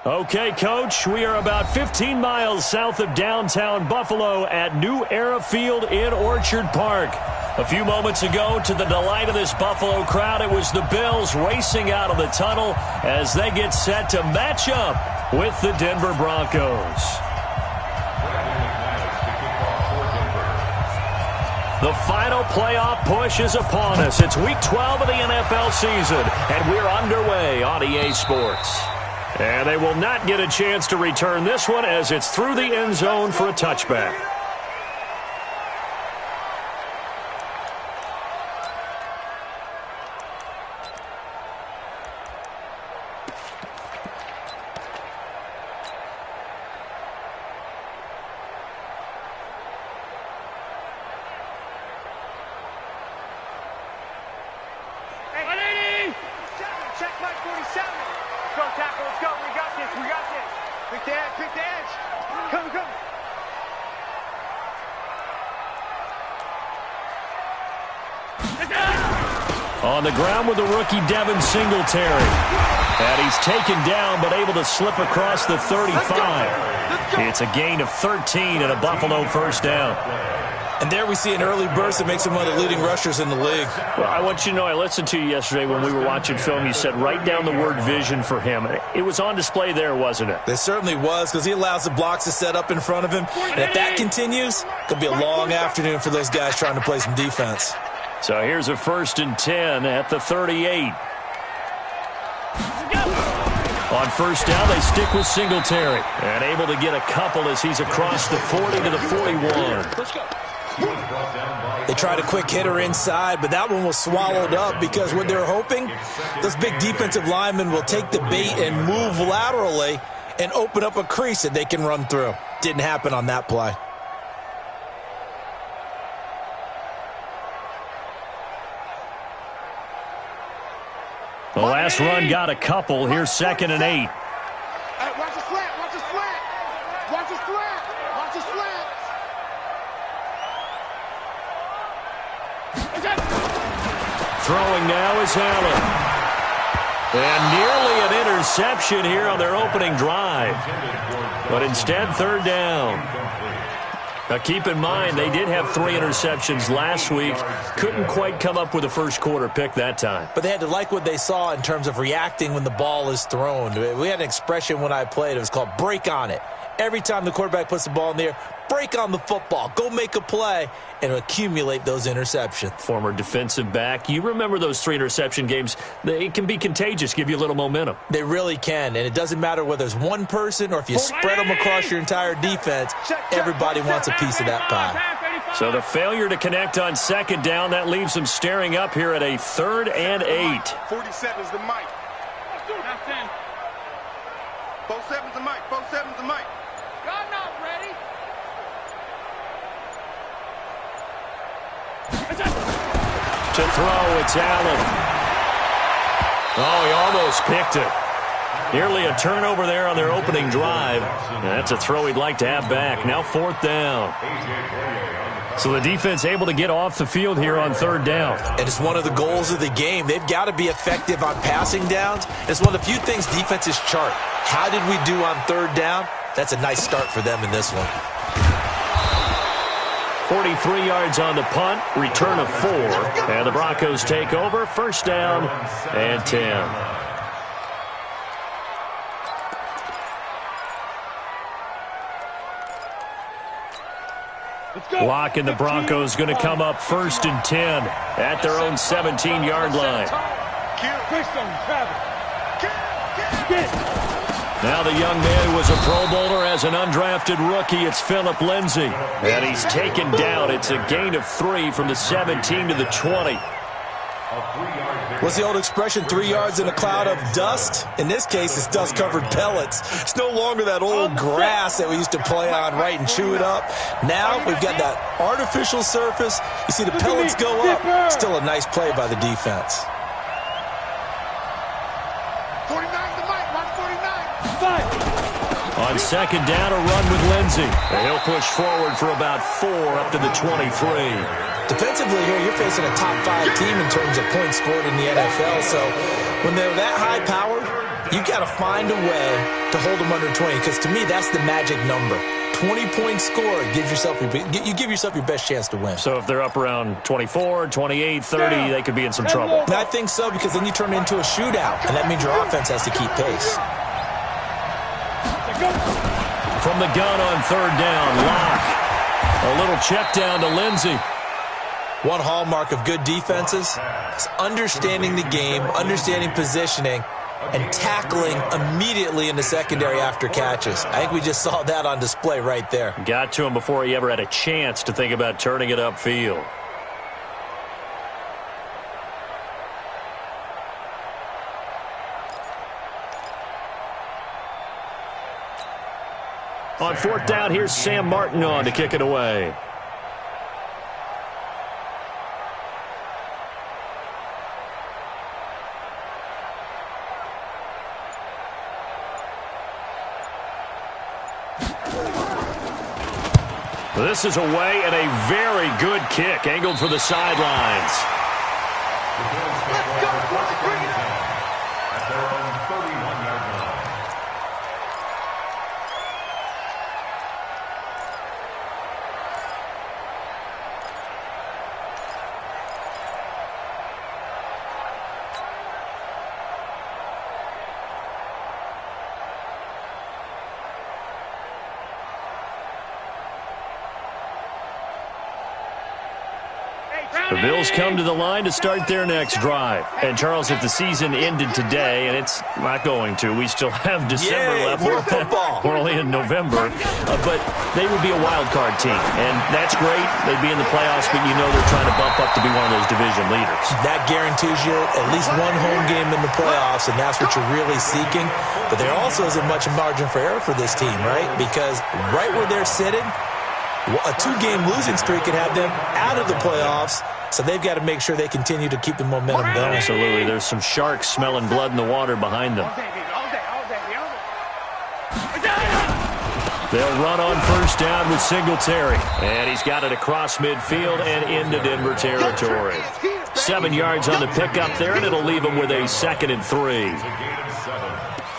Okay, Coach, we are about 15 miles south of downtown Buffalo at New Era Field in Orchard Park. A few moments ago, to the delight of this Buffalo crowd, it was the Bills racing out of the tunnel as they get set to match up with the Denver Broncos. The final playoff push is upon us. It's Week 12 of the NFL season, and we're underway on EA Sports. And they will not get a chance to return this one as it's through the end zone for a touchback. On the ground with the rookie Devin Singletary. And he's taken down but able to slip across the 35. It's a gain of 13 and a Buffalo first down. And there we see an early burst that makes him one of the leading rushers in the league. Well, I want you to know, I listened to you yesterday when we were watching film. You said write down the word vision for him. It was on display there, wasn't it? It certainly was, because he allows the blocks to set up in front of him. And if that continues, it'll be a long afternoon for those guys trying to play some defense. So here's a 1st and 10 at the 38. On first down, they stick with Singletary. And able to get a couple as he's across the 40 to the 41. They tried a quick hitter inside, but that one was swallowed up because what they're hoping, those big defensive linemen will take the bait and move laterally and open up a crease that they can run through. Didn't happen on that play. The last run got a couple. Here's 2nd and 8. Watch his flat. Watch his flat. Watch his flat. Watch his flat. Throwing now is Allen. And nearly an interception here on their opening drive. But instead, 3rd down. Now, keep in mind, they did have 3 interceptions last week. Couldn't quite come up with a first quarter pick that time. But they had to like what they saw in terms of reacting when the ball is thrown. We had an expression when I played. It was called break on it. Every time the quarterback puts the ball in the air, break on the football. Go make a play and accumulate those interceptions. Former defensive back. You remember those 3 interception games. They can be contagious, give you a little momentum. They really can, and it doesn't matter whether it's one person or if you spread them across your entire defense, everybody wants a piece of that pie. So the failure to connect on 2nd down, that leaves them staring up here at a 3rd and 8. 47 is the mic. That's 10. 47's the mic. 47's the mic. God not ready. To throw, it's Allen. Oh, he almost picked it. Nearly a turnover there on their opening drive. And that's a throw he'd like to have back. Now 4th down. So the defense able to get off the field here on 3rd down. And it's one of the goals of the game. They've got to be effective on passing downs. It's one of the few things defenses chart. How did we do on 3rd down? That's a nice start for them in this one. 43 yards on the punt, return of 4. And the Broncos take over, 1st down and 10. Bock and the Broncos going to come up 1st and 10 at their own 17-yard line. Now the young man who was a Pro Bowler as an undrafted rookie, it's Phillip Lindsay. And he's taken down. It's a gain of 3 from the 17 to the 20. What's the old expression, 3 yards in a cloud of dust? In this case, it's dust-covered pellets. It's no longer that old grass that we used to play on, right, and chew it up. Now we've got that artificial surface. You see the pellets go up. Still a nice play by the defense. 49 the mic. Watch 49. On 2nd down, a run with Lindsay. And he'll push forward for about 4 up to the 23. Defensively here, you're facing a top 5 team in terms of points scored in the NFL. So when they're that high-powered, You got to find a way to hold them under 20, because to me, that's the magic number. 20-point score, you give yourself your best chance to win. So if they're up around 24, 28, 30, they could be in some trouble. And I think so, because then you turn it into a shootout, and that means your offense has to keep pace. From the gun on third down, Lock. A little check down to Lindsey. One hallmark of good defenses is understanding the game, understanding positioning, and tackling immediately in the secondary after catches. I think we just saw that on display right there. Got to him before he ever had a chance to think about turning it upfield. On fourth down, here's Sam Martin on to kick it away. This is away and a very good kick, angled for the sidelines. Let's go, boys, bring it up. At their own 31-yard line. The Bills come to the line to start their next drive. And, Charles, if the season ended today, and it's not going to, we still have December left. More football. We're only in November. But they would be a wild card team. And that's great. They'd be in the playoffs, but you know they're trying to bump up to be one of those division leaders. That guarantees you at least one home game in the playoffs, and that's what you're really seeking. But there also isn't much margin for error for this team, right? Because right where they're sitting, a two-game losing streak could have them out of the playoffs, so they've got to make sure they continue to keep the momentum going. Absolutely. There's some sharks smelling blood in the water behind them. They'll run on first down with Singletary. And he's got it across midfield and into Denver territory. 7 yards on the pickup there, and it'll leave him with a 2nd and 3.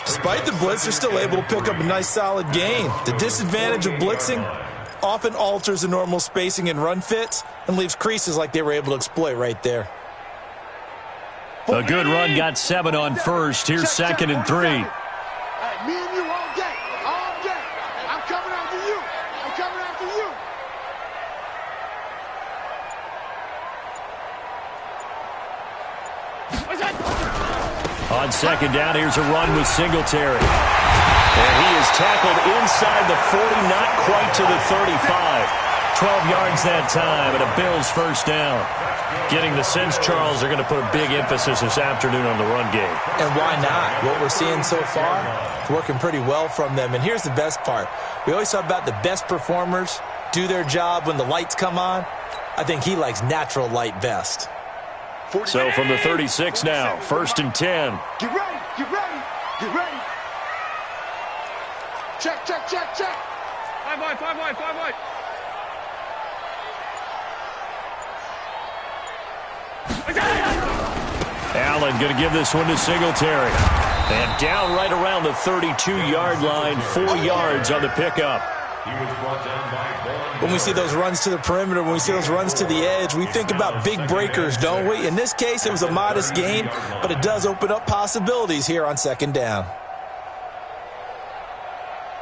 Despite the blitz, they're still able to pick up a nice, solid gain. The disadvantage of blitzing often alters the normal spacing and run fits and leaves creases like they were able to exploit right there. A good run, got 7 on first. Here's 2nd and 3. Me and you all day. All day. I'm coming after you. I'm coming after you. On 2nd down, here's a run with Singletary. And he is tackled inside the 40, not quite to the 35. 12 yards that time, and a Bills first down. Getting the sense, Charles, they're going to put a big emphasis this afternoon on the run game. And why not? What we're seeing so far, it's working pretty well from them. And here's the best part. We always talk about the best performers do their job when the lights come on. I think he likes natural light best. So from the 36 now, 1st and 10. Get ready. Get ready. Get ready. Check, check, check, check. 5 wide, 5 wide, 5 wide. Allen going to give this one to Singletary. And down right around the 32-yard line, 4 yards on the pickup. He was brought down by Bock. When we see those runs to the perimeter, when we see those runs to the edge, we think about big breakers, don't we? In this case, it was a modest gain, but it does open up possibilities here on 2nd down.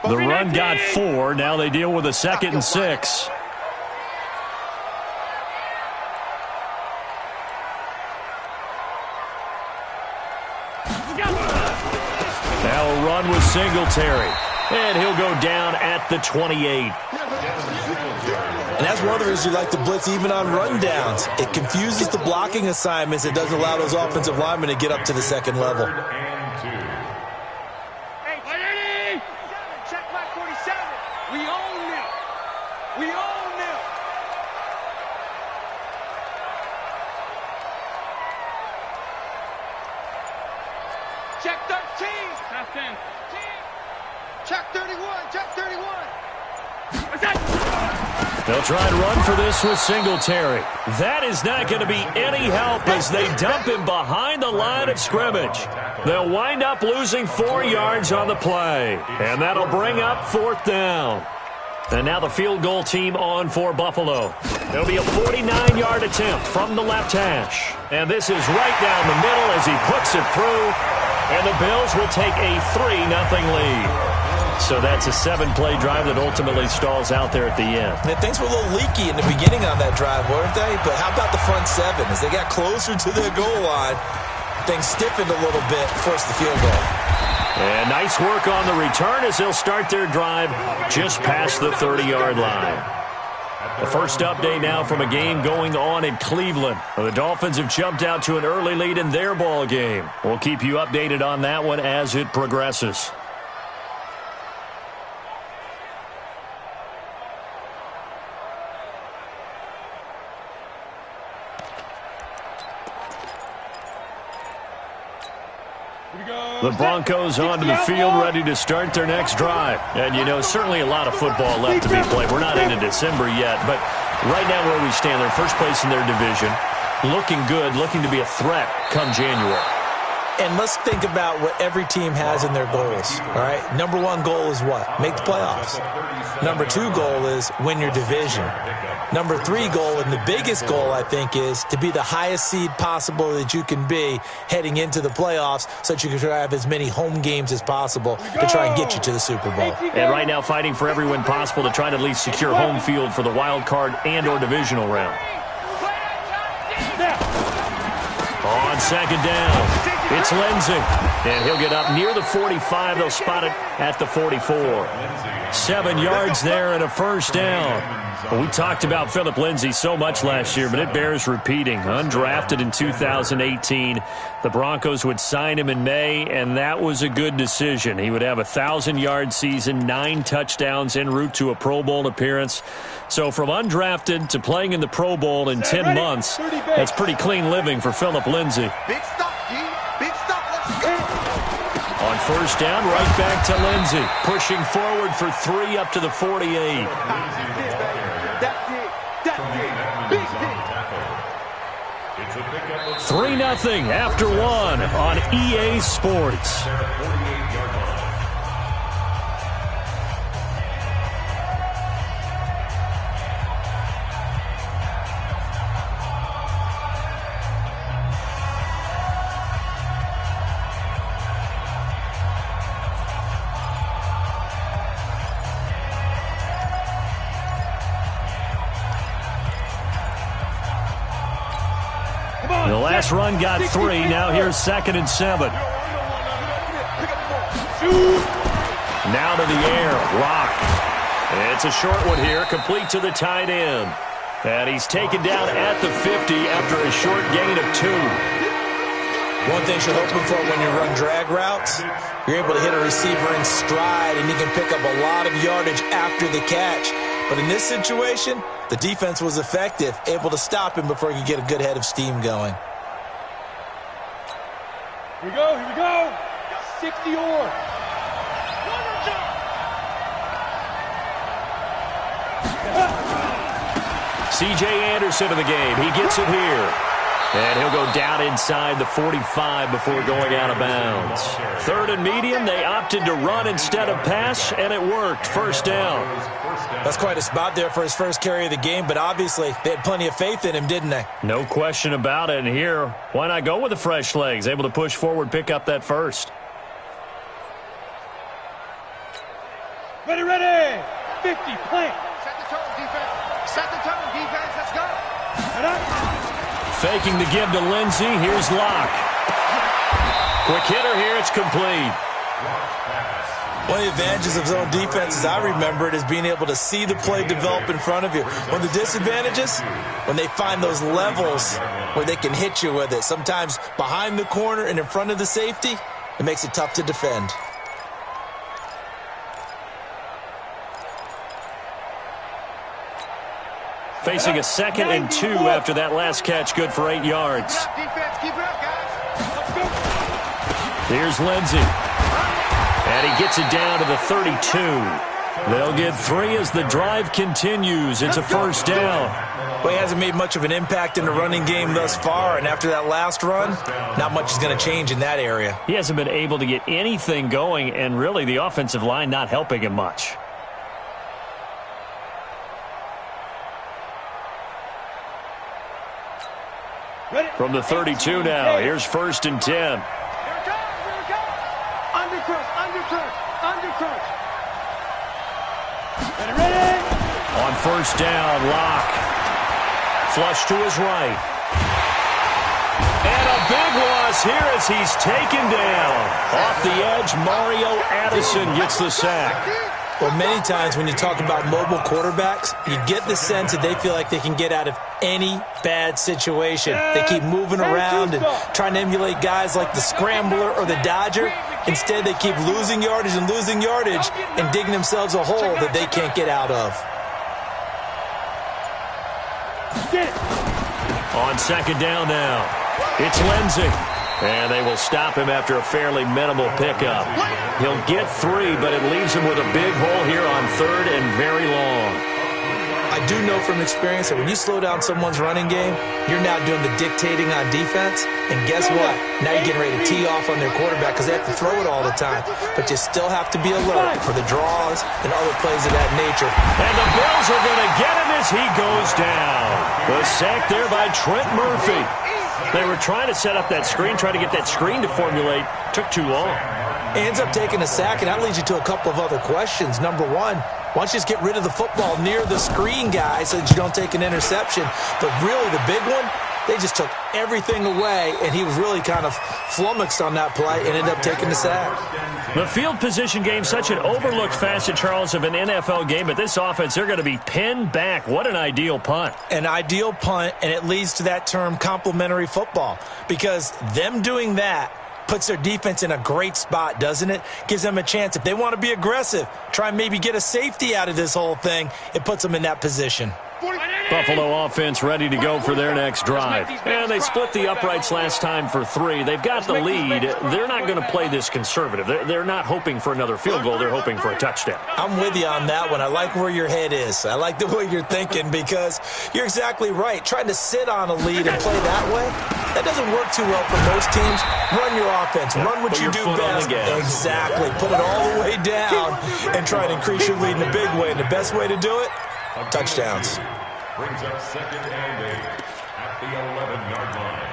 The run got 4. Now they deal with a 2nd and 6. Now a run with Singletary. And he'll go down at the 28. And that's one of the reasons you like to blitz even on rundowns. It confuses the blocking assignments. It doesn't allow those offensive linemen to get up to the 2nd level. Check my 47. We own them. We own them. Check 13. That's 10. Check 31. Check 31. What's that? They'll try and run for this with Singletary. That is not going to be any help as they dump him behind the line of scrimmage. They'll wind up losing 4 yards on the play, and that'll bring up 4th down. And now the field goal team on for Buffalo. There'll be a 49-yard attempt from the left hash. And this is right down the middle as he puts it through, and the Bills will take a 3-0 lead. So that's a 7-play drive that ultimately stalls out there at the end. And things were a little leaky in the beginning on that drive, weren't they? But how about the front 7? As they got closer to the goal line, things stiffened a little bit, forced the field goal. And nice work on the return as they'll start their drive just past the 30-yard line. The first update now from a game going on in Cleveland. The Dolphins have jumped out to an early lead in their ball game. We'll keep you updated on that one as it progresses. The Broncos onto the field, ready to start their next drive. And, you know, certainly a lot of football left to be played. We're not into December yet, but right now where we stand, they're first place in their division, looking good, looking to be a threat come January. And let's think about what every team has in their goals, all right? Number 1 goal is what? Make the playoffs. Number 2 goal is win your division. Number 3 goal, and the biggest goal, I think, is to be the highest seed possible that you can be heading into the playoffs so that you can try to have as many home games as possible to try and get you to the Super Bowl. And right now fighting for every win possible to try to at least secure home field for the wild card and or divisional round. On second down, it's Lindsey. And he'll get up near the 45. They'll spot it at the 44. 7 yards there and a first down. Well, we talked about Phillip Lindsay so much last year, but it bears repeating. Undrafted in 2018. The Broncos would sign him in May, and that was a good decision. He would have a 1,000-yard season, 9 touchdowns en route to a Pro Bowl appearance. So from undrafted to playing in the Pro Bowl in 10 months, that's pretty clean living for Phillip Lindsay. Big stop, G. Big stop. Let's go. On first down, right back to Lindsay. Pushing forward for 3 up to the 48. That's it. 3-0 after 1 on EA Sports. The last run got 3. Now here's 2nd and 7. Now to the air. Rock. It's a short one here, complete to the tight end. And he's taken down at the 50 after a short gain of 2. One thing you're hoping for when you run drag routes, you're able to hit a receiver in stride, and you can pick up a lot of yardage after the catch. But in this situation, the defense was effective, able to stop him before he could get a good head of steam going. Here we go. 60 or. C.J. Anderson in the game. He gets it here. And he'll go down inside the 45 before going out of bounds. 3rd and medium. They opted to run instead of pass, and it worked. First down. That's quite a spot there for his first carry of the game, but obviously they had plenty of faith in him, didn't they? No question about it. And here, why not go with the fresh legs? Able to push forward, pick up that first. Ready. 50, plant. Set the tone, defense. Set the tone, defense. Let's go. Faking the give to Lindsey. Here's Locke. Quick hitter here. It's complete. One of the advantages of zone defense, as I remember it, is being able to see the play develop in front of you. One of the disadvantages, when they find those levels where they can hit you with it, sometimes behind the corner and in front of the safety, it makes it tough to defend. Facing a 2nd and 2 after that last catch, good for 8 yards. Defense, keep it up, guys. Here's Lindsey. And he gets it down to the 32. They'll get 3 as the drive continues. It's a first down. Well, he hasn't made much of an impact in the running game thus far, and after that last run, not much is going to change in that area. He hasn't been able to get anything going, and really the offensive line not helping him much. From the 32 now, here's 1st and 10. Here it comes. Undercrunch. Ready? On first down, Lock. Flush to his right. And a big loss here as he's taken down. Off the edge, Mario Addison gets the sack. Well, many times when you talk about mobile quarterbacks, you get the sense that they feel like they can get out of any bad situation. They keep moving around and trying to emulate guys like the Scrambler or the Dodger. Instead, they keep losing yardage and digging themselves a hole that they can't get out of. On second down now, it's Lindsey. And they will stop him after a fairly minimal pickup. He'll get 3, but it leaves him with a big hole here on 3rd and very long. I do know from experience that when you slow down someone's running game, you're now doing the dictating on defense. And guess what? Now you're getting ready to tee off on their quarterback because they have to throw it all the time. But you still have to be alert for the draws and other plays of that nature. And the Bills are going to get him as he goes down. The sack there by Trent Murphy. They were trying to set up that screen, trying to get that screen to formulate. Took too long. Ends up taking a sack, and that leads you to a couple of other questions. Number one, why don't you just get rid of the football near the screen guy so that you don't take an interception? But really the big one, they just took everything away, and he was really kind of flummoxed on that play and ended up taking the sack. The field position game, such an overlooked facet, Charles, of an NFL game. But this offense, they're going to be pinned back. What an ideal punt. An ideal punt, and it leads to that term complementary football. Because them doing that puts their defense in a great spot, doesn't it? Gives them a chance. If they want to be aggressive, try and maybe get a safety out of this whole thing, it puts them in that position. Buffalo offense ready to go for their next drive. And they split the uprights last time for 3. They've got the lead. They're not going to play this conservative. They're not hoping for another field goal. They're hoping for a touchdown. I'm with you on that one. I like where your head is. I like the way you're thinking because you're exactly right. Trying to sit on a lead and play that way, that doesn't work too well for most teams. Run your offense. Run what you do best. Exactly. Put it all the way down and try to increase your lead in a big way. And the best way to do it, touchdowns. Brings up 2nd and 8 at the 11-yard line.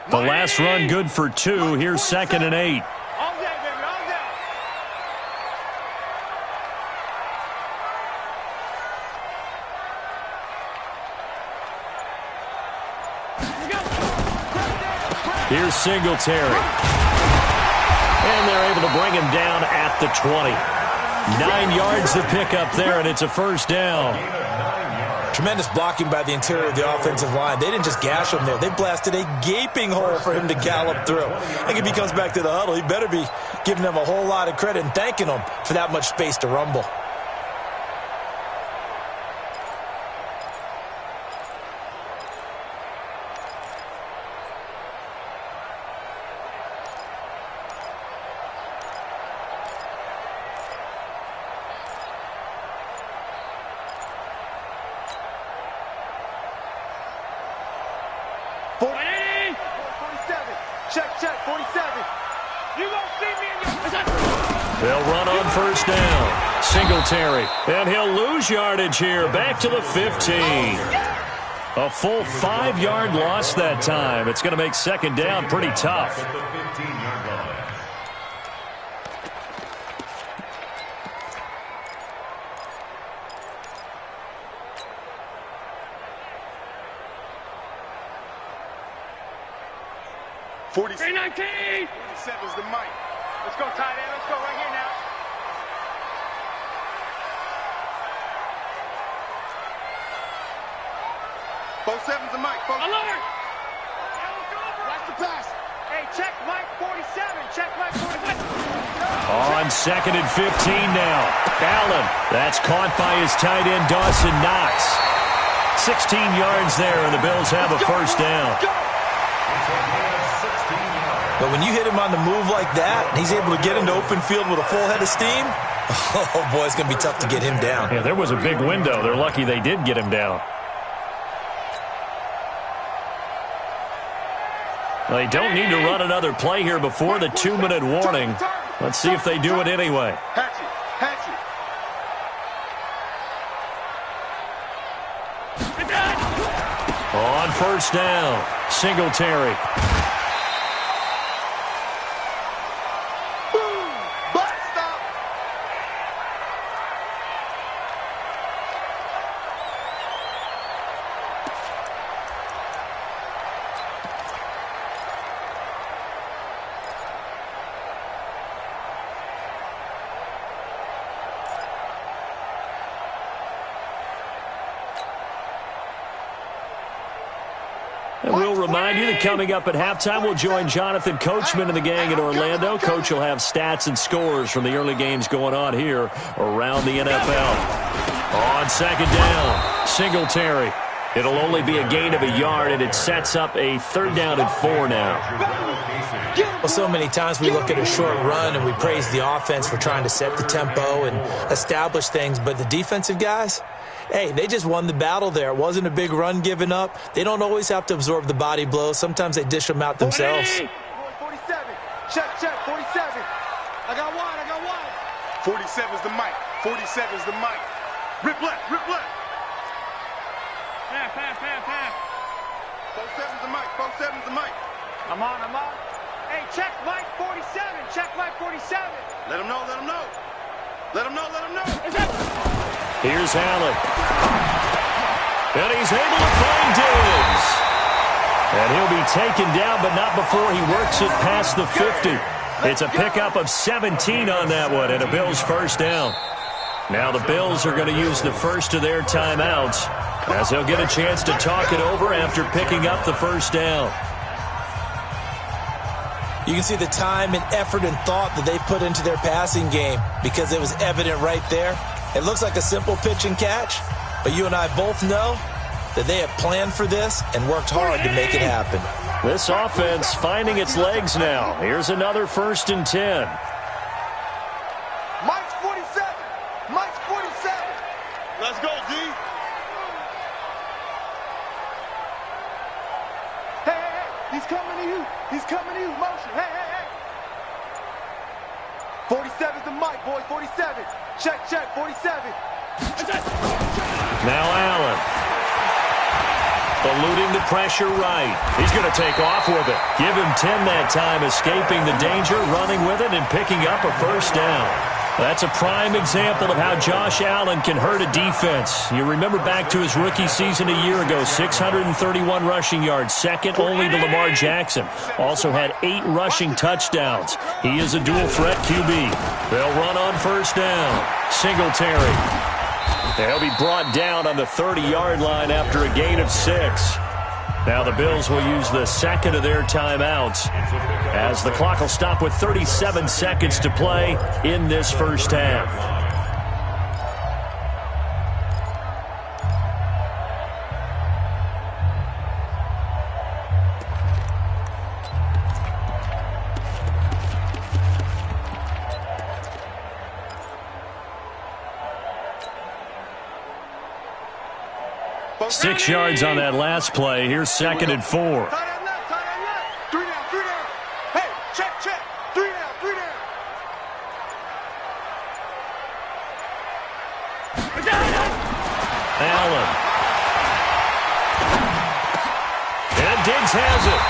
The last run good for 2. Here's 2nd and 8. All day, baby, all day. Here's Singletary. And they're able to bring him down at the 20. 9 yards to pick up there, and it's a first down. Tremendous blocking by the interior of the offensive line. They didn't just gash him there. They blasted a gaping hole for him to gallop through. I think if he comes back to the huddle, he better be giving them a whole lot of credit and thanking them for that much space to rumble. Check, 47. You won't see me in your... They'll run on first down. Singletary. And he'll lose yardage here. Back to the 15. A full 5-yard loss that time. It's going to make second down pretty tough. At the 15-yard line. Hey, 19! 47's the mic. Let's go, tight end. Let's go right here now. Both sevens the mic, folks. Alert! Watch the pass. Hey, check Mike 47. Check Mike 47. On 2nd and 15 now. Allen. That's caught by his tight end, Dawson Knox. 16 yards there, and the Bills have a first down. But when you hit him on the move like that, and he's able to get into open field with a full head of steam, oh, boy, it's going to be tough to get him down. Yeah, there was a big window. They're lucky they did get him down. Well, they don't need to run another play here before the 2-minute warning. Let's see if they do it anyway. On first down, Singletary. And we'll remind you that coming up at halftime, we'll join Jonathan Coachman and the gang in Orlando. Coach will have stats and scores from the early games going on here around the NFL. On second down, Singletary. It'll only be a gain of a yard, and it sets up a 3rd down and 4 now. Well, so many times we look at a short run and we praise the offense for trying to set the tempo and establish things, but the defensive guys, hey, they just won the battle there. It wasn't a big run given up. They don't always have to absorb the body blows. Sometimes they dish them out themselves. 47. Check, 47. I got one. 47's the mic. 47's the mic. Rip left. Pass. 47's the mic. 47's the mic. I'm on. Hey, check Mike 47. Check Mike 47. Let him know. Here's Allen. And he's able to find Diggs. And he'll be taken down, but not before he works it past the 50. It's a pickup of 17 on that one, and a Bills first down. Now the Bills are going to use the first of their timeouts, as they'll get a chance to talk it over after picking up the first down. You can see the time and effort and thought that they put into their passing game because it was evident right there. It looks like a simple pitch and catch, but you and I both know that they have planned for this and worked hard to make it happen. This offense finding its legs now. Here's another 1st and 10. Mike's 47. Let's go, D. Hey, he's coming to you. Motion. Hey. 47's the mic, boys. 47. Check, 47. Now Allen. Eluding the pressure right. He's going to take off with it. Give him 10 that time, escaping the danger, running with it, and picking up a first down. That's a prime example of how Josh Allen can hurt a defense. You remember back to his rookie season a year ago, 631 rushing yards, second only to Lamar Jackson. Also had 8 rushing touchdowns. He is a dual-threat QB. They'll run on first down. Singletary. They'll be brought down on the 30-yard line after a gain of 6. Now the Bills will use the second of their timeouts as the clock will stop with 37 seconds to play in this first half. Six yards on that last play. Here's 2nd and 4. Tie that left. 3 down. Hey, check. 3 down. Allen. And Diggs has it.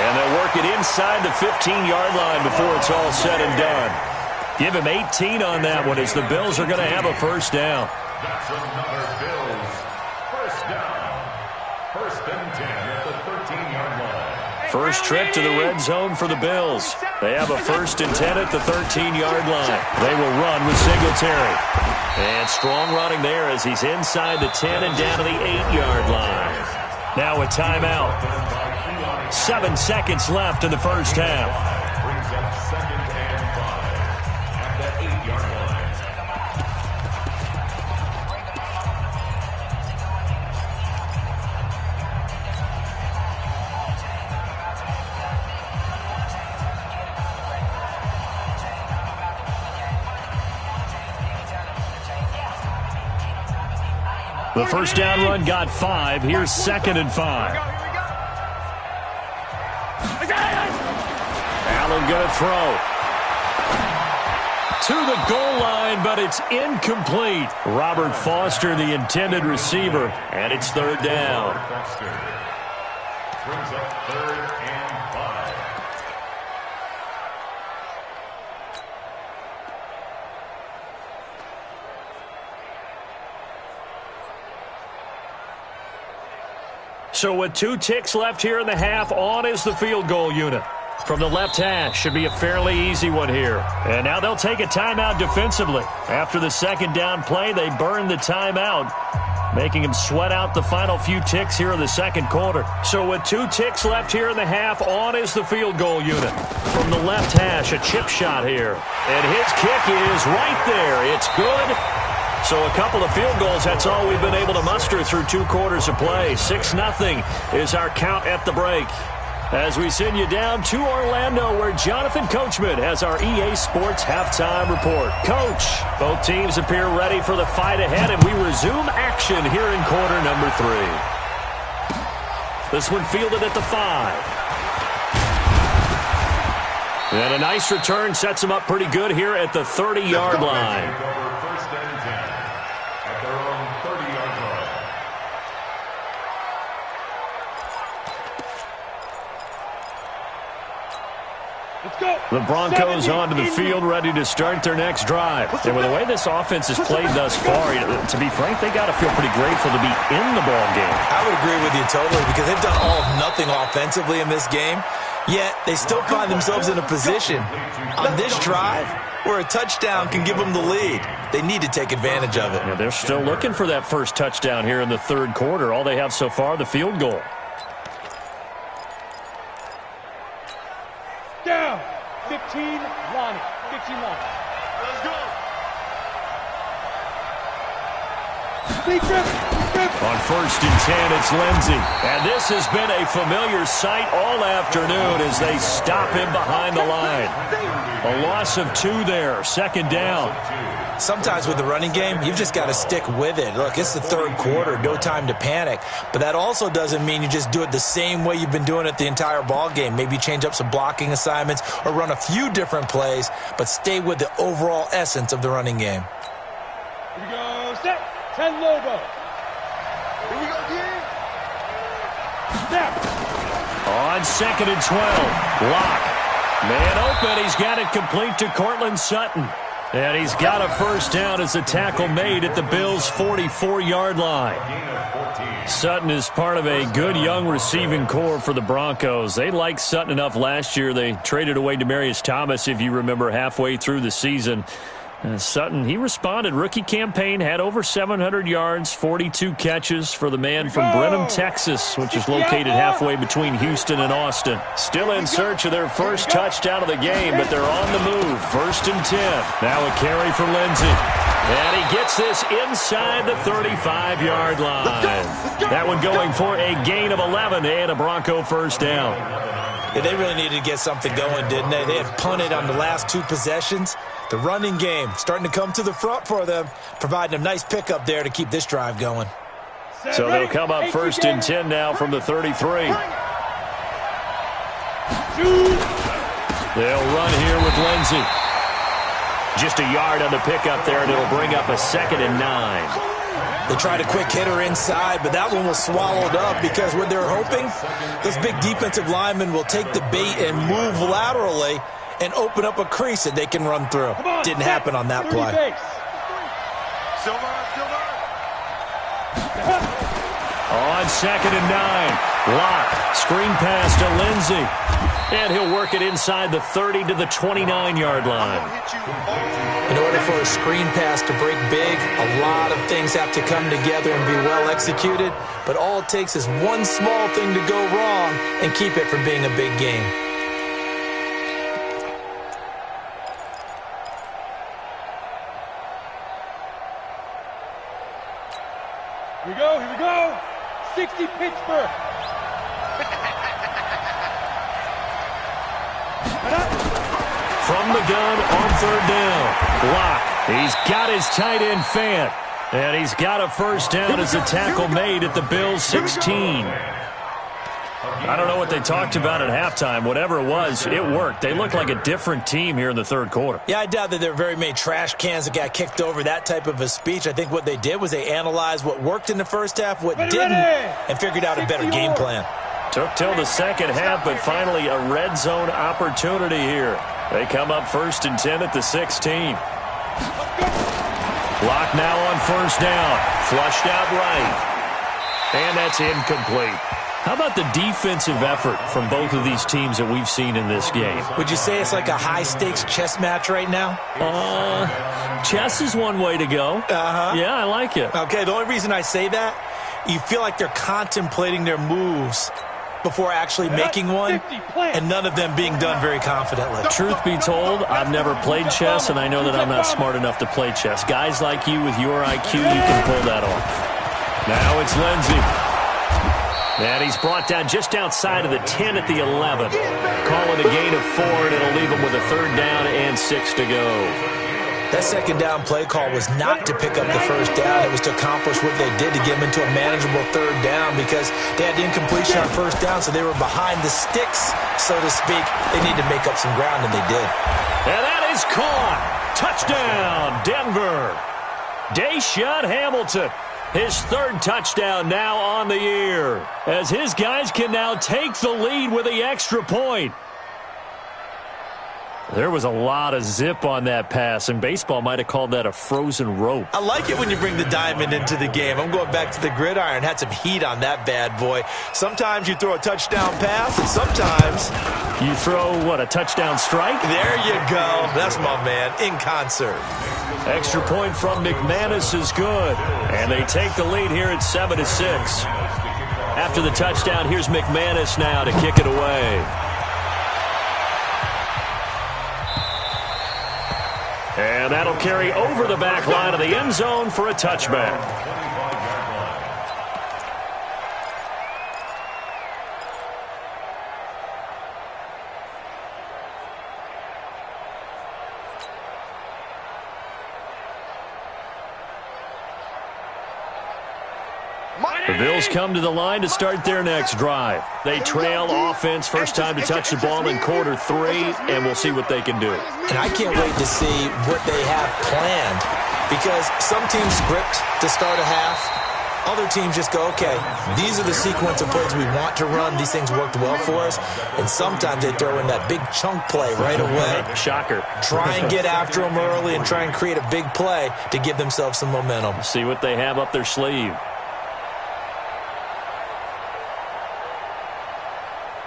And they'll work it inside the 15-yard line before it's all said and done. Give him 18 on that one as the Bills are going to have a first down. That's another Bills first down. 1st and 10 at the 13-yard line. First trip to the red zone for the Bills. They have a 1st and 10 at the 13-yard line. They will run with Singletary. And strong running there as he's inside the 10 and down to the 8-yard line. Now a timeout. 7 seconds left in the first half. Brings up 2nd and 5 at the 8-yard line. The first down run got 5. Here's 2nd and 5. Allen going to throw. To the goal line, but it's incomplete. Robert Foster, the intended receiver, and it's 3rd down. Brings up 3rd and 5. So with 2 ticks left here in the half, on is the field goal unit. From the left hash, should be a fairly easy one here. And now they'll take a timeout defensively. After the 2nd down play, they burn the timeout, making them sweat out the final few ticks here in the 2nd quarter. So with 2 ticks left here in the half, on is the field goal unit. From the left hash, a chip shot here. And his kick is right there. It's good. So a couple of field goals, that's all we've been able to muster through 2 quarters of play. 6-0 is our count at the break. As we send you down to Orlando, where Jonathan Coachman has our EA Sports halftime report. Coach, both teams appear ready for the fight ahead, and we resume action here in quarter number 3. This one fielded at the 5. And a nice return sets them up pretty good here at the 30-yard line. First and 10 at their own 30-yard line. The Broncos onto the field, ready to start their next drive. And with the way this offense has played thus far, to be frank, they got to feel pretty grateful to be in the ball game. I would agree with you totally, because they've done all of nothing offensively in this game, yet they still find themselves in a position on this drive where a touchdown can give them the lead. They need to take advantage of it. Yeah, they're still looking for that first touchdown here in the 3rd quarter. All they have so far, the field goal. Down. 15, Lonnie. 15, Lonnie. Let's go. Big grip. On 1st and 10, it's Lindsey. And this has been a familiar sight all afternoon as they stop him behind the line. A loss of 2 there. 2nd down. Sometimes with the running game, you've just got to stick with it. Look, it's the 3rd quarter, no time to panic. But that also doesn't mean you just do it the same way you've been doing it the entire ball game. Maybe change up some blocking assignments or run a few different plays, but stay with the overall essence of the running game. Here we go. Set. 10 Lobo. Here we go again. Snap. On 2nd and 12, Bock. Man open, he's got it complete to Cortland Sutton. And he's got a first down as a tackle made at the Bills' 44-yard line. Sutton is part of a good young receiving core for the Broncos. They liked Sutton enough last year. They traded away Demaryius Thomas, if you remember, halfway through the season. Sutton, he responded. Rookie campaign, had over 700 yards, 42 catches for the man from Brenham, Texas, which is located halfway between Houston and Austin. Still in search of their first touchdown of the game, but they're on the move. 1st and 10. Now a carry for Lindsey. And he gets this inside the 35-yard line. That one going for a gain of 11 and a Bronco first down. Yeah, they really needed to get something going, didn't they? They had punted on the last 2 possessions. The running game starting to come to the front for them, providing a nice pickup there to keep this drive going. So they'll come up 1st and 10 now from the 33. They'll run here with Lindsey. Just a yard on the pickup there, and it'll bring up a 2nd and 9. They tried a quick hitter inside, but that one was swallowed up because what they're hoping, those big defensive linemen will take the bait and move laterally and open up a crease that they can run through. Didn't happen on that play. Silver. On 2nd and 9, Bock, screen pass to Lindsey. And he'll work it inside the 30 to the 29-yard line. In order for a screen pass to break big, a lot of things have to come together and be well executed. But all it takes is one small thing to go wrong and keep it from being a big game. Here we go. 60 Pittsburgh. From the gun on 3rd down, Bock. He's got his tight end Fant. And he's got a first down as a tackle made at the Bills' 16. I don't know what they talked about at halftime. Whatever it was, it worked. They looked like a different team here in the third quarter. Yeah, I doubt that there were very many trash cans that got kicked over, that type of a speech. I think what they did was they analyzed what worked in the first half, what didn't, and figured out a better game plan. Took till the second half, but finally a red zone opportunity here. They come up 1st and 10 at the 16. Block now on first down. Flushed out right. And that's incomplete. How about the defensive effort from both of these teams that we've seen in this game? Would you say it's like a high-stakes chess match right now? Chess is one way to go. Yeah, I like it. Okay, the only reason I say that, you feel like they're contemplating their moves before actually making one, and none of them being done very confidently. Truth be told, I've never played chess, and I know that I'm not smart enough to play chess. Guys like you with your IQ, you can pull that off. Now it's Lindsey. And he's brought down just outside of the 10 at the 11. Calling a gain of 4, and it'll leave him with a 3rd down and 6 to go. That second down play call was not to pick up the first down. It was to accomplish what they did to get them into a manageable 3rd down because they had the incompletion on first down, so they were behind the sticks, so to speak. They need to make up some ground, and they did. And that is caught. Touchdown, Denver. Deshaun Hamilton. His 3rd touchdown now on the year, as his guys can now take the lead with the extra point. There was a lot of zip on that pass, and baseball might have called that a frozen rope. I like it when you bring the diamond into the game. I'm going back to the gridiron. Had some heat on that bad boy. Sometimes you throw a touchdown pass, and sometimes you throw, what, a touchdown strike? There you go. That's my man, in concert. Extra point from McManus is good, and they take the lead here at 7-6. After the touchdown, here's McManus now to kick it away. And that'll carry over the back line of the end zone for a touchback. The Bills come to the line to start their next drive. They trail offense, first time to touch the ball in quarter 3, and we'll see what they can do. And I can't wait to see what they have planned, because some teams script to start a half. Other teams just go, okay, these are the sequence of plays we want to run. These things worked well for us. And sometimes they throw in that big chunk play right away. Shocker. Try and get after them early and try and create a big play to give themselves some momentum. See what they have up their sleeve.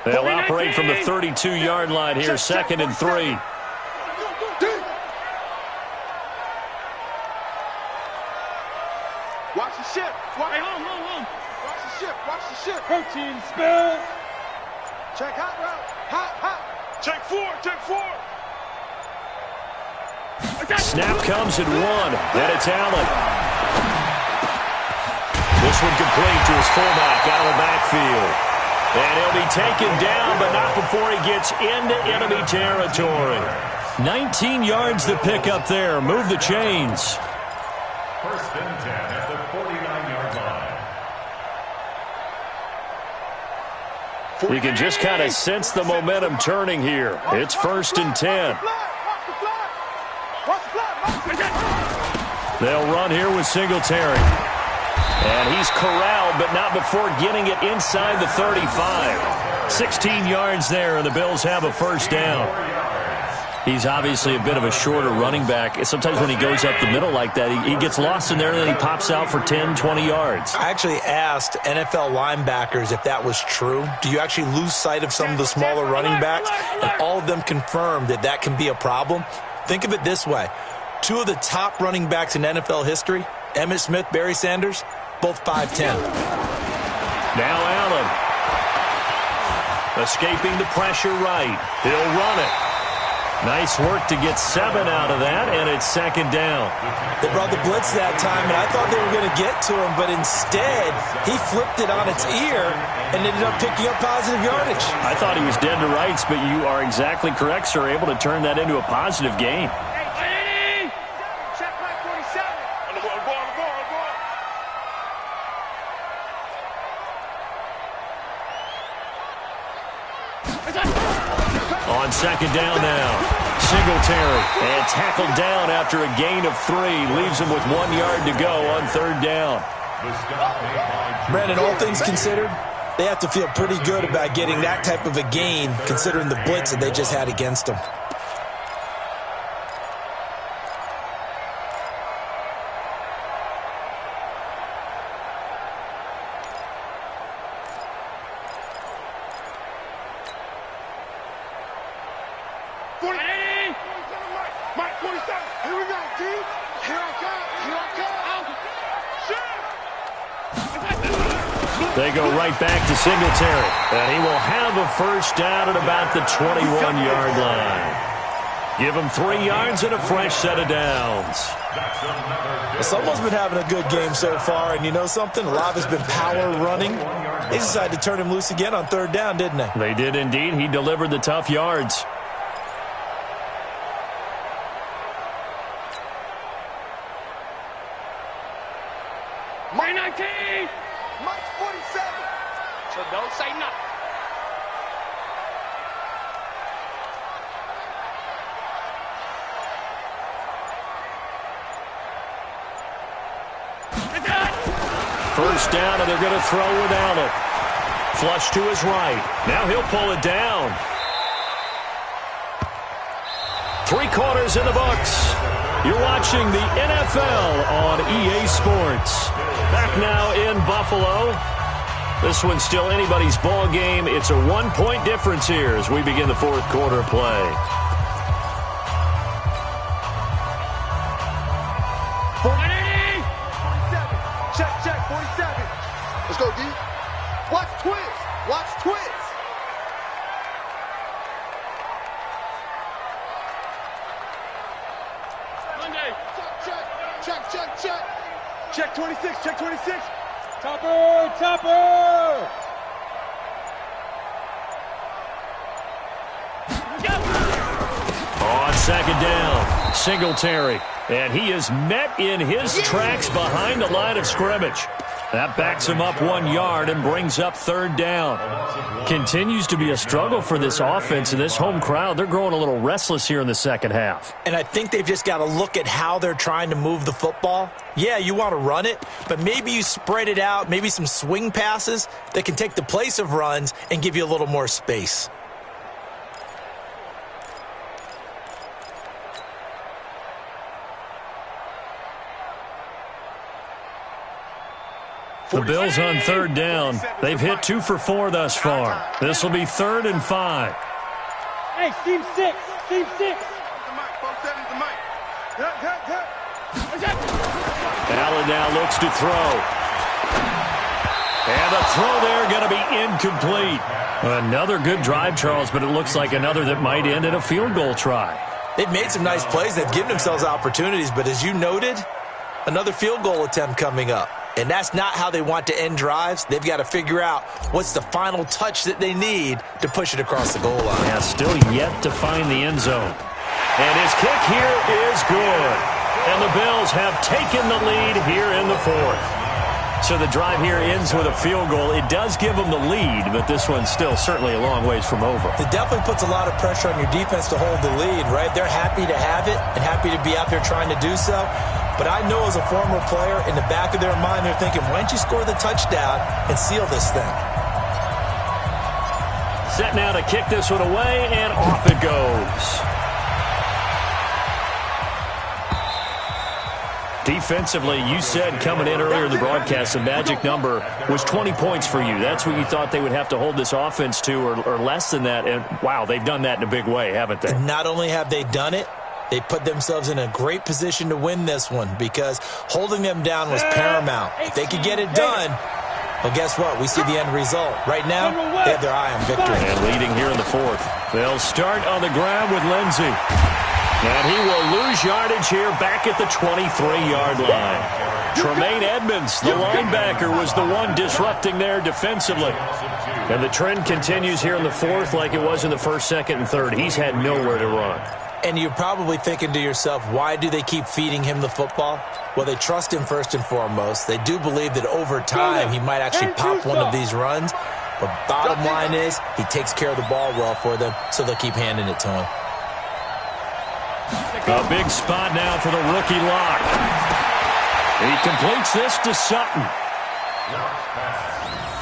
They'll operate from the 32-yard line here, 2nd and 3. Watch the ship. Watch the ship. Watch the ship. Protein spill. Check hot route. Hot. Check 4. Snap comes at 1. Then it's Allen. This one complete to his fullback out of the backfield. And he'll be taken down, but not before he gets into enemy territory. 19 yards to pick up there. Move the chains. 1st and 10 at the 49-yard line. You can just kind of sense the momentum turning here. It's 1st and 10. They'll run here with Singletary. And he's corralled, but not before getting it inside the 35. 16 yards there, and the Bills have a first down. He's obviously a bit of a shorter running back. Sometimes when he goes up the middle like that, he gets lost in there, and then he pops out for 10, 20 yards. I actually asked NFL linebackers if that was true. Do you actually lose sight of some of the smaller running backs? And all of them confirmed that that can be a problem. Think of it this way. 2 of the top running backs in NFL history, Emmitt Smith, Barry Sanders, both 5'10". Now Allen. Escaping the pressure right. He'll run it. Nice work to get 7 out of that, and it's 2nd down. They brought the blitz that time, and I thought they were going to get to him, but instead, he flipped it on its ear and ended up picking up positive yardage. I thought he was dead to rights, but you are exactly correct, sir, able to turn that into a positive gain. Check right 47. On the ball. On second down now, Singletary, and tackled down after a gain of 3. Leaves him with 1 yard to go on third down. Brandon, all things considered, they have to feel pretty good about getting that type of a gain, considering the blitz that they just had against them. They go right back to Singletary, and he will have a first down at about the 21-yard line. Give him 3 yards and a fresh set of downs. Someone's been having a good game so far, and you know something? A lot has been power running. They decided to turn him loose again on third down, didn't they? They did indeed. He delivered the tough yards. My 19! Mike 47. So don't say nothing. First down, and they're going to throw with Allen. Flush to his right. Now he'll pull it down. 3 quarters in the books. You're watching the NFL on EA Sports. Back now in Buffalo. This one's still anybody's ball game. It's a 1-point difference here as we begin the fourth quarter play. Check, 47. Let's go, D. Watch twist. Watch twist. Monday. Check. Check 26. Check 26. Topper! On second down, Singletary. And he is met in his tracks behind the line of scrimmage. That backs him up 1 yard and brings up third down. Continues to be a struggle for this offense and this home crowd. They're growing a little restless here in the second half. And I think they've just got to look at how they're trying to move the football. Yeah, you want to run it, but maybe you spread it out, maybe some swing passes that can take the place of runs and give you a little more space. The Bills on third down. They've hit 2 for 4 thus far. This will be 3rd and 5. Hey, team 6. Team 6. The mic. 47's the mic. Allen now looks to throw. And the throw there going to be incomplete. Another good drive, Charles, but it looks like another that might end in a field goal try. They've made some nice plays. They've given themselves opportunities, but as you noted, another field goal attempt coming up. And that's not how they want to end drives. They've got to figure out what's the final touch that they need to push it across the goal line. Yeah, still yet to find the end zone. And his kick here is good. And the Bills have taken the lead here in the fourth. So the drive here ends with a field goal. It does give them the lead, but this one's still certainly a long ways from over. It definitely puts a lot of pressure on your defense to hold the lead, right? They're happy to have it and happy to be out there trying to do so. But I know as a former player, in the back of their mind, they're thinking, why don't you score the touchdown and seal this thing? Set now to kick this one away, and off it goes. Defensively, you said coming in earlier in the broadcast, the magic number was 20 points for you. That's what you thought they would have to hold this offense to, or less than that. And, wow, they've done that in a big way, haven't they? Not only have they done it, they put themselves in a great position to win this one because holding them down was paramount. If they could get it done, well, guess what? We see the end result. Right now, they have their eye on victory. And leading here in the fourth. They'll start on the ground with Lindsey. And he will lose yardage here back at the 23-yard line. Tremaine Edmonds, the linebacker, was the one disrupting there defensively. And the trend continues here in the fourth like it was in the first, second, and third. He's had nowhere to run. And you're probably thinking to yourself, why do they keep feeding him the football? Well, they trust him first and foremost. They do believe that over time he might actually pop one of these runs. But bottom line is, he takes care of the ball well for them, so they'll keep handing it to him. A big spot now for the rookie lock. He completes this to Sutton.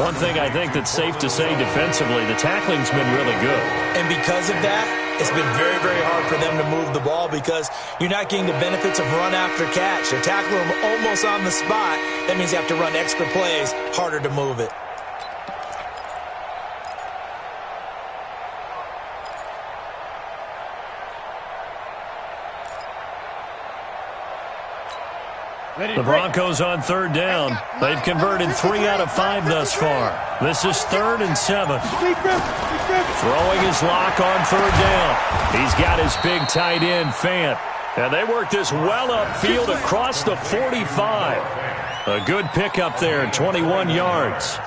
One thing I think that's safe to say defensively, the tackling's been really good. And because of that, it's been very, very hard for them to move the ball because you're not getting the benefits of run after catch. They're tackling them almost on the spot. That means you have to run extra plays, harder to move it. The Broncos on third down. They've converted 3 out of 5 thus far. This is 3rd and 7. Throwing his lock on 3rd down. He's got his big tight end, Fant. And they work this well upfield across the 45. A good pickup there, 21 yards.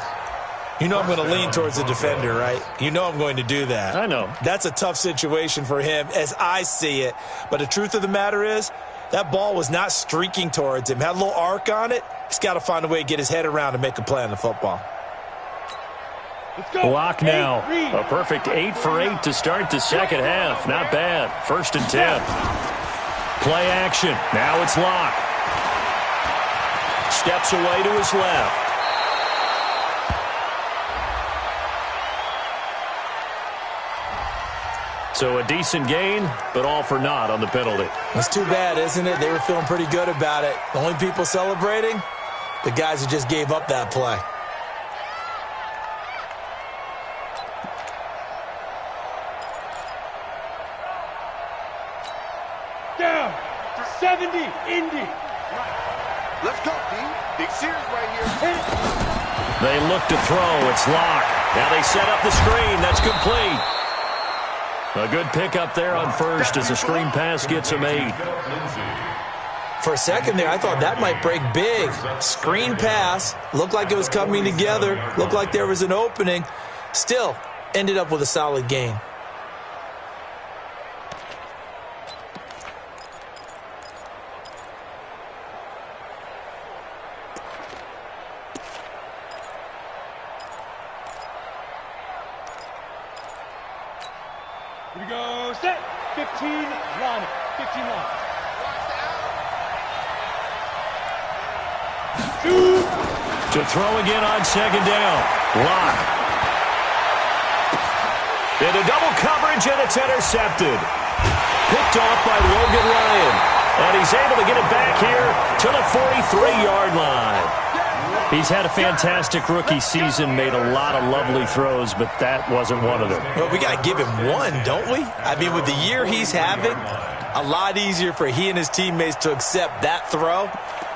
You know I'm going to lean towards the defender, right? You know I'm going to do that. I know. That's a tough situation for him as I see it. But the truth of the matter is, that ball was not streaking towards him. Had a little arc on it. He's got to find a way to get his head around and make a play on the football. Block now. A perfect 8 for 8 to start the second half. Not bad. 1st and 10. Play action. Now it's Lock. Steps away to his left. So a decent gain, but all for naught on the penalty. It's too bad, isn't it? They were feeling pretty good about it. The only people celebrating, the guys who just gave up that play. Down. 70, Indy. Let's go, D. Big series right here. They look to throw. It's Lock. Now they set up the screen. That's complete. A good pickup there on first as a screen pass gets him 8. For a second there, I thought that might break big. Screen pass. Looked like it was coming together. Looked like there was an opening. Still, ended up with a solid gain. Here we go, set. 15, line. 15 line. To throw again on 2nd down. Lock. Into double coverage, and it's intercepted. Picked off by Logan Ryan. And he's able to get it back here to the 43-yard line. He's had a fantastic rookie season, made a lot of lovely throws, but that wasn't one of them. Well, we got to give him one, don't we? I mean, with the year he's having, a lot easier for he and his teammates to accept that throw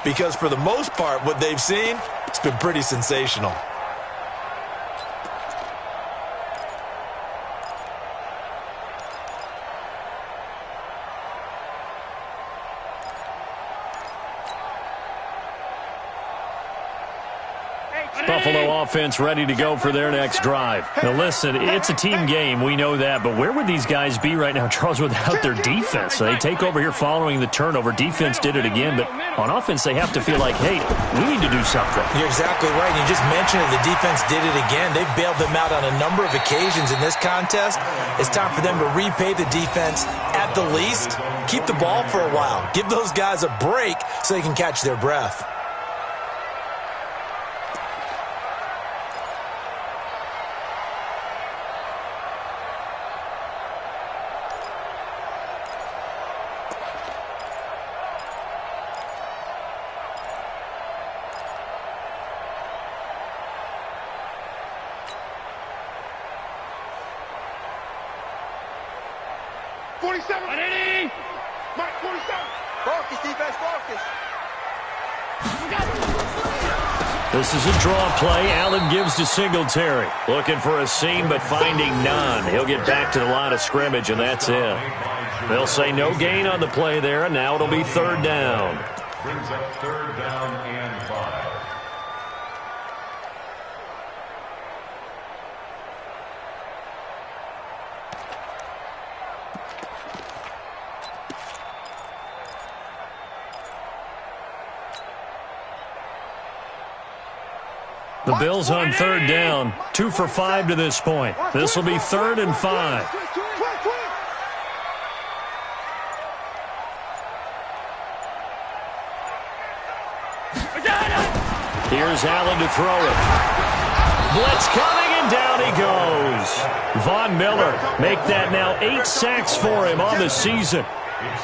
because for the most part, what they've seen, it's been pretty sensational. Buffalo offense ready to go for their next drive. Now listen, it's a team game, we know that, but where would these guys be right now, Charles, without their defense? So they take over here following the turnover. Defense did it again, but on offense they have to feel like, hey, we need to do something. You're exactly right. You just mentioned it. The defense did it again. They've bailed them out on a number of occasions in this contest. It's time for them to repay the defense at the least. Keep the ball for a while. Give those guys a break so they can catch their breath. Mike, 47. Focus, defense, focus. This is a draw play. Allen gives to Singletary. Looking for a seam, but finding none. He'll get back to the line of scrimmage, and that's it. They'll say no gain on the play there, and now it'll be 3rd down. Brings up 3rd down and 5. The Bills on third down, 2 for 5 to this point. This will be 3rd and 5. Here's Allen to throw it. Blitz coming, and down he goes. Von Miller, make that now 8 sacks for him on the season.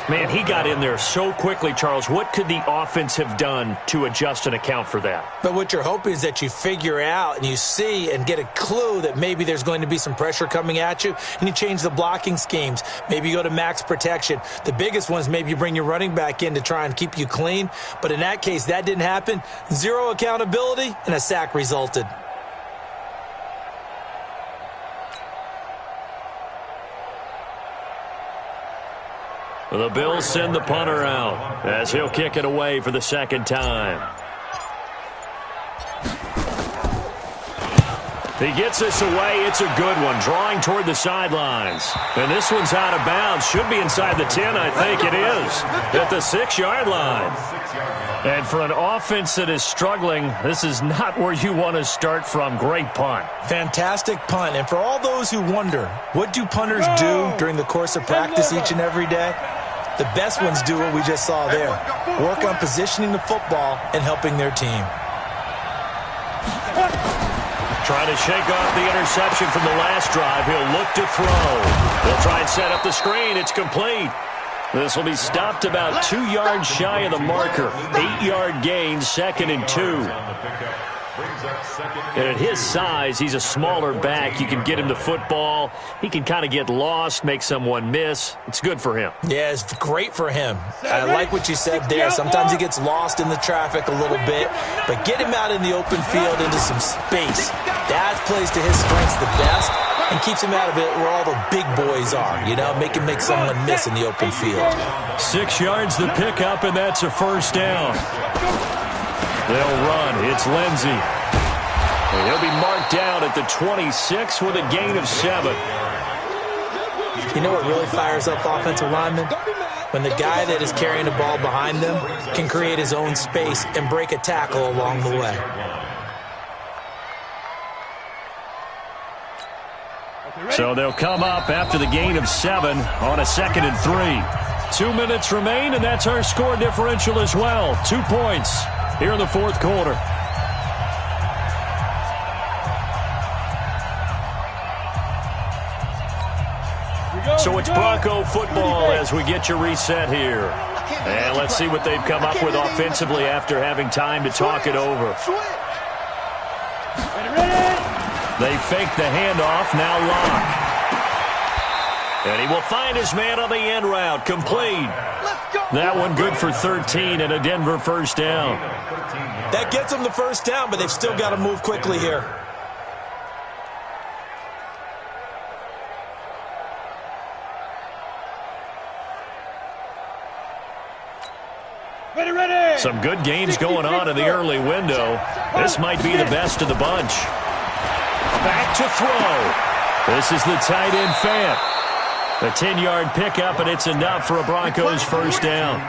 Man, he got in there so quickly, Charles. What could the offense have done to adjust and account for that? But what you're hoping is that you figure out and you see and get a clue that maybe there's going to be some pressure coming at you, and you change the blocking schemes. Maybe you go to max protection. The biggest one is maybe you bring your running back in to try and keep you clean. But in that case, that didn't happen. 0 accountability, and a sack resulted. The Bills send the punter out as he'll kick it away for the 2nd time. He gets this away. It's a good one, drawing toward the sidelines. And this one's out of bounds. Should be inside the 10, I think it is, at the 6-yard line. And for an offense that is struggling, this is not where you want to start from. Great punt. Fantastic punt. And for all those who wonder, what do punters do during the course of practice each and every day? The best ones do what we just saw there. Work on positioning the football and helping their team. Trying to shake off the interception from the last drive. He'll look to throw. He'll try and set up the screen. It's complete. This will be stopped about 2 yards shy of the marker. 8-yard gain, 2nd and 2. And at his size, he's a smaller back. You can get him the football. He can kind of get lost, make someone miss. It's good for him. Yeah, it's great for him. I like what you said there. Sometimes he gets lost in the traffic a little bit, but get him out in the open field into some space. That plays to his strengths the best and keeps him out of it where all the big boys are, you know, make him make someone miss in the open field. 6 yards the pickup, and that's a 1st down. They'll run. It's Lindsey. And he'll be marked down at the 26 with a gain of 7. You know what really fires up offensive linemen? When the guy that is carrying the ball behind them can create his own space and break a tackle along the way. So they'll come up after the gain of 7 on a 2nd and 3. 2 minutes remain, and that's our score differential as well. 2 points here in the 4th quarter. So it's Bronco football as we get you reset here. And let's see what they've come up with offensively after having time to talk it over. They fake the handoff, now Lock. And he will find his man on the end route, complete. That one good for 13 and a Denver 1st down. That gets them the 1st down, but they've still got to move quickly here. Some good games going on in the early window. This might be the best of the bunch. Back to throw. This is the tight end Fant. A 10-yard pickup, and it's enough for a Broncos 1st down.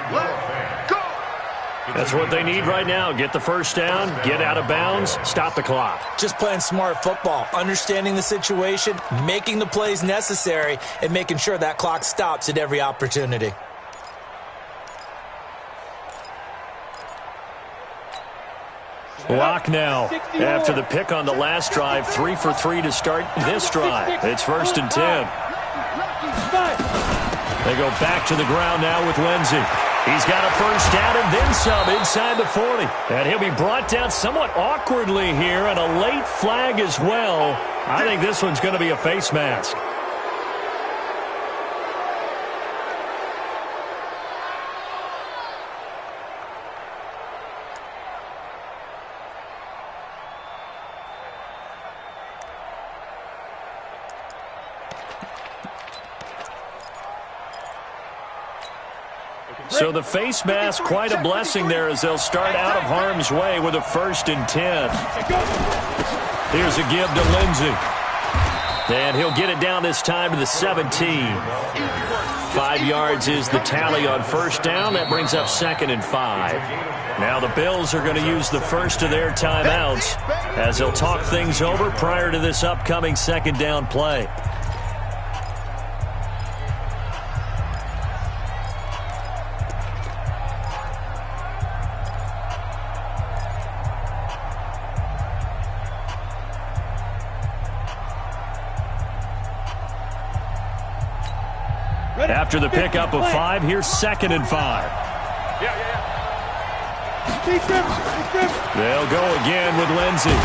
That's what they need right now. Get the 1st down, get out of bounds, stop the clock. Just playing smart football, understanding the situation, making the plays necessary, and making sure that clock stops at every opportunity. Lock now. After the pick on the last drive, 3 for 3 to start this drive. It's 1st and 10. They go back to the ground now with Lindsey. He's got a 1st down and then some inside the 40. And he'll be brought down somewhat awkwardly here, and a late flag as well. I think this one's going to be a face mask. So the face mask, quite a blessing there as they'll start out of harm's way with a 1st and 10. Here's a give to Lindsey. And he'll get it down this time to the 17. 5 yards is the tally on first down. That brings up 2nd and 5. Now the Bills are going to use the first of their timeouts as they'll talk things over prior to this upcoming 2nd down play. After the pickup of 5, here's 2nd and 5. They'll go again with Lindsey.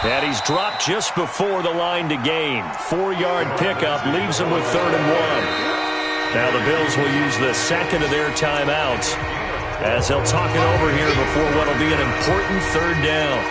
And he's dropped just before the line to gain. 4-yard pickup leaves him with 3rd and 1. Now the Bills will use the second of their timeouts as they'll talk it over here before what will be an important 3rd down.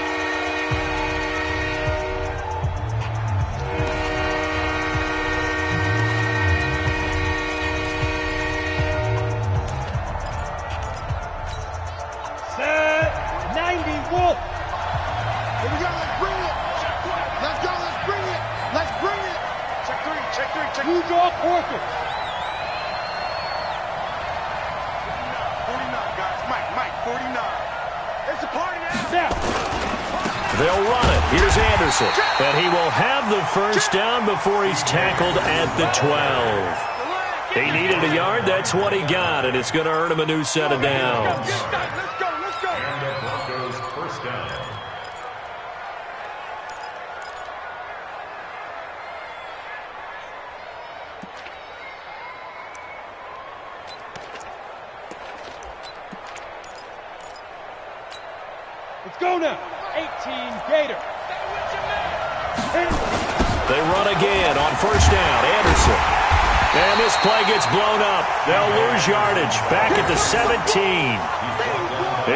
They'll run it. Here's Anderson. And he will have the first down before he's tackled at the 12. He needed a yard. That's what he got, and it's going to earn him a new set of downs. And the Broncos first down. Let's go now. 18 Gator. They run again on first down. Anderson. And this play gets blown up. They'll lose yardage back at the 17.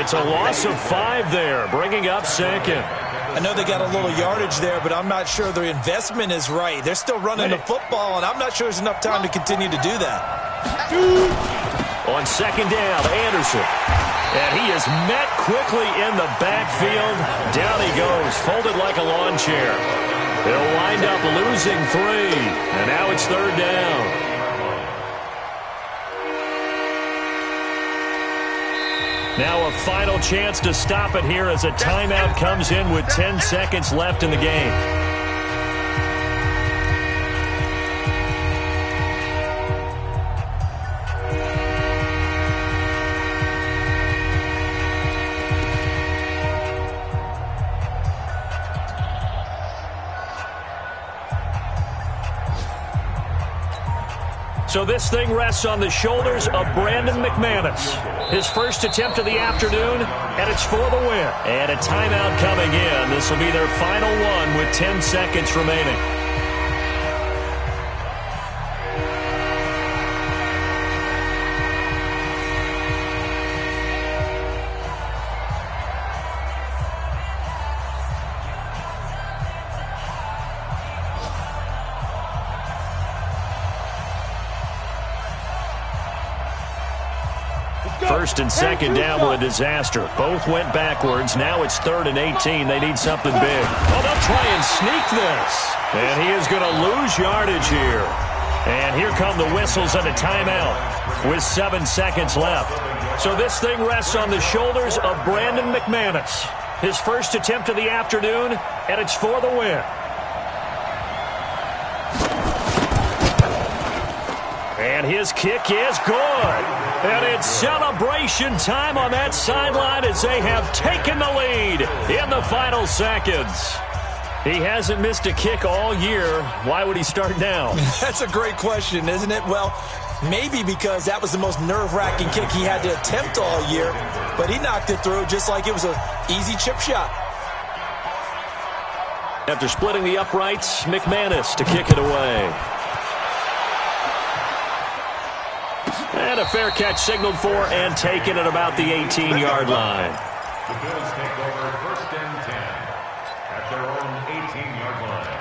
It's a loss of 5 there, bringing up 2nd. I know they got a little yardage there, but I'm not sure their investment is right. They're still running the football, and I'm not sure there's enough time to continue to do that. On 2nd down, Anderson. And he is met quickly in the backfield. Down he goes, folded like a lawn chair. They'll wind up losing 3. And now it's 3rd down. Now a final chance to stop it here as a timeout comes in with 10 seconds left in the game. So this thing rests on the shoulders of Brandon McManus. His first attempt of the afternoon, and it's for the win. And a timeout coming in. This will be their final one with 10 seconds remaining. First and 2nd down were a disaster. Both went backwards. Now it's 3rd and 18. They need something big. Oh, they'll try and sneak this. And he is going to lose yardage here. And here come the whistles and a timeout with 7 seconds left. So this thing rests on the shoulders of Brandon McManus. His first attempt of the afternoon, and it's for the win. And his kick is good. And it's celebration time on that sideline as they have taken the lead in the final seconds. He hasn't missed a kick all year. Why would he start now? That's a great question, isn't it? Well, maybe because that was the most nerve-wracking kick he had to attempt all year. But he knocked it through just like it was an easy chip shot. After splitting the uprights, McManus to kick it away. And a fair catch signaled for and taken at about the 18-yard line. The Bills take over 1st and 10 at their own 18-yard line.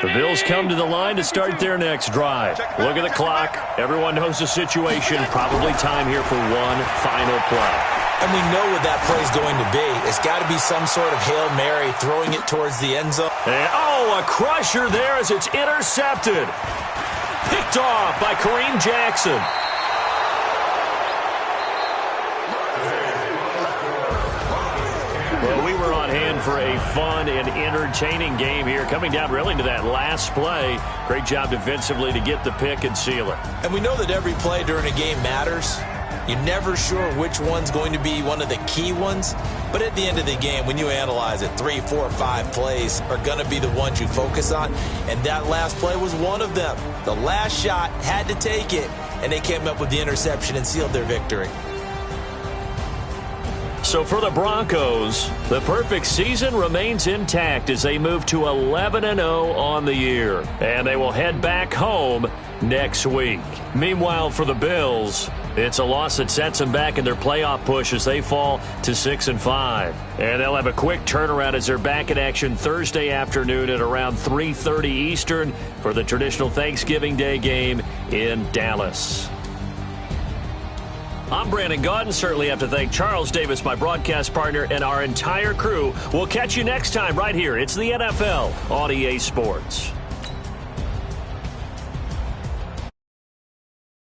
The Bills come to the line to start their next drive. Look at the clock. Everyone knows the situation. Probably time here for one final play. And we know what that play is going to be. It's got to be some sort of Hail Mary, throwing it towards the end zone. And, a crusher there as it's intercepted. Picked off by Kareem Jackson. Well, we were on hand for a fun and entertaining game here. Coming down really to that last play. Great job defensively to get the pick and seal it. And we know that every play during a game matters. You're never sure which one's going to be one of the key ones. But at the end of the game, when you analyze it, 3, 4, 5 plays are going to be the ones you focus on. And that last play was one of them. The last shot had to take it, and they came up with the interception and sealed their victory. So for the Broncos, the perfect season remains intact as they move to 11-0 on the year. And they will head back home next week. Meanwhile, for the Bills, it's a loss that sets them back in their playoff push as they fall to 6-5. And they'll have a quick turnaround as they're back in action Thursday afternoon at around 3:30 Eastern for the traditional Thanksgiving Day game in Dallas. I'm Brandon Gaudin. Certainly have to thank Charles Davis, my broadcast partner, and our entire crew. We'll catch you next time right here. It's the NFL on EA Sports.